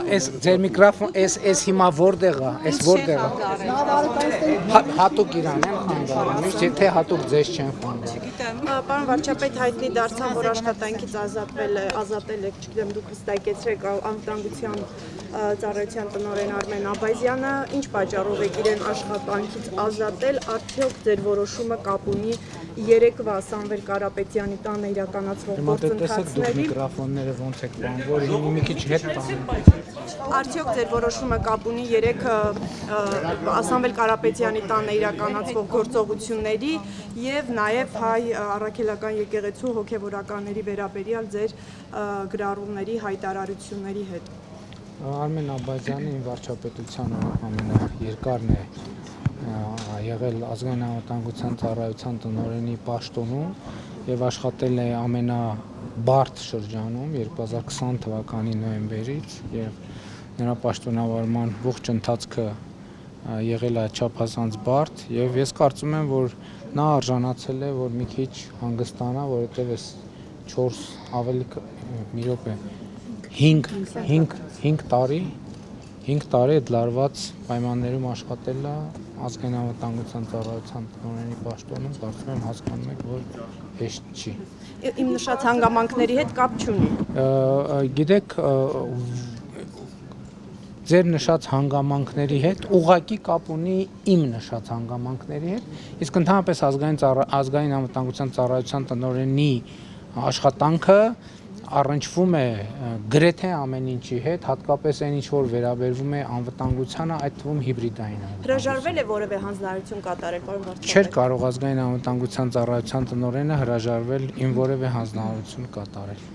Էս ձեր միկրոֆոն, էս հիմա որտեղ է, էս որտեղ է։ Հատուկ իրան են խանգարում, միշտ եթե հատուկ ձեզ չեն խանգարում։ Պարոն վարչապետ, հայտնի դարձավ, որ աշխատանքից ազատել եք, չգիտեմ, դուք հստակեցրեք անվտանգության ծառայության տնօրեն Արմեն Աբազյանը, ինչ պատճառով եք իրեն աշխատանքից ազատել, արդյոք ձեր որոշումը կապ ունի երեկվա Սամվել Կարապետյանի տանը իրականացվող գործընթացների։ Միկրոֆոնները ոնց եք բանվոր, մի քիչ հետ տան։ Արդյոք ձեր որոշումը կապ ունի երեք Սամվել Կարապետյանի տանը իրականացվող գործողությունների եւ նաեւ հայ առաքելական եկեղեցու հոգեվորականների վերաբերյալ ձեր գրառումների հայտարարությունների հետ։ Արմեն Աբազյանը իմ վարչապետության ամենաերկարն է եղել ազգային անվտանգության ծառայության տնօրենի պաշտոնում եւ աշխատել է ամենաբարդ շրջանում 2020 թվականի նոյեմբերից եւ նրա պաշտոնավարման ողջ ընթացքը եղել է չափազանց բարդ եւ ես կարծում եմ, որ նա արժանացել է, որ մի քիչ հանգստանա, որովհետեւ այս 4 ավելի մի րոպե 5 տարի այդ լարված պայմաններում աշխատել է ազգային անվտանգության ծառայության տնօրենի պաշտոնում, կարծում եմ հասկանում եք, որ հեշտ չի։ Իմ նշած հանգամանքների հետ կապ չունի։ Գիտեք, ձեր նշած հանգամանքների հետ ուղղակի կապ ունի իմ նշած հանգամանքների հետ, իսկ ընդհանրապես ազգային անվտանգության ծառայության տնօրենի աշխատանքը առնչվում է գրեթե ամեն ինչի հետ, հատկապես այն ինչ որ վերաբերվում է անվտանգությանը, այդ թվում հիբրիդային։ Հրաժարվել է որևէ հանձնարարություն կատարել, պարոն վարչապետ։ Չէր կարող ազգային անվտանգության ծառայության տնօրենը հրաժարվել իմ որևէ հանձնարարություն կատարել։